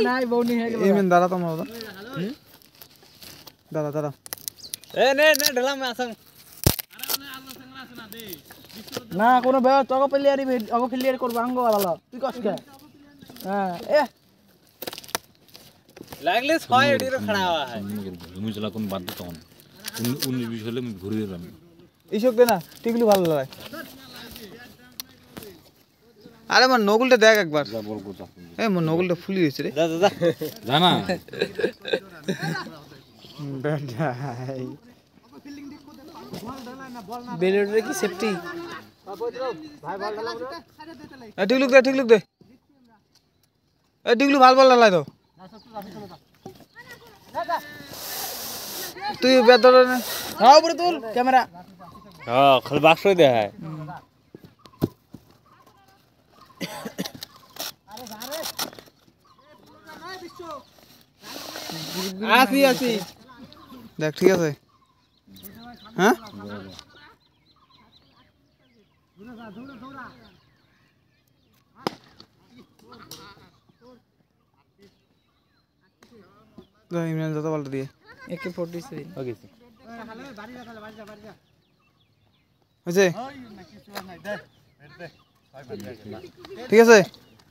নাই বউনি হয়ে গেল ইমিন দাঁড়া তো মারো দাঁড়া দাঁড়া এ নে নে ঢলাম আসং না কোনো বে তগো প্লেয়ারই অগো প্লেয়ার করব আঙ্গো ভালো তুই কষ্ট হ্যাঁ এ লাগলে 6 এডিরো खड़ा हुआ है মুই জলা কোন বাদ দিত তখন 19 হলে আমি ঘুরে দিলাম ইশোক দে না টিকলু ভালো লাগে আরে আমার নগুলটা দেখ একবার যা বল কথা এই মোর নগুলটা ফুলি হইছে রে जा जा जा জানা বেটাই বেলুড়ে কি সেফটি এ টিকলু দে এ টিকলু ভাল বল লাগাই দাও তুই বেদর না হ্যাঁ উপরে তুল ক্যামেরা हां खल बाक्स दे है আসি দেখ ঠিক আছে হ্যাঁ ইমরান যত বলটা দিয়ে AK-47 ओके হয়েছে ঠিক আছে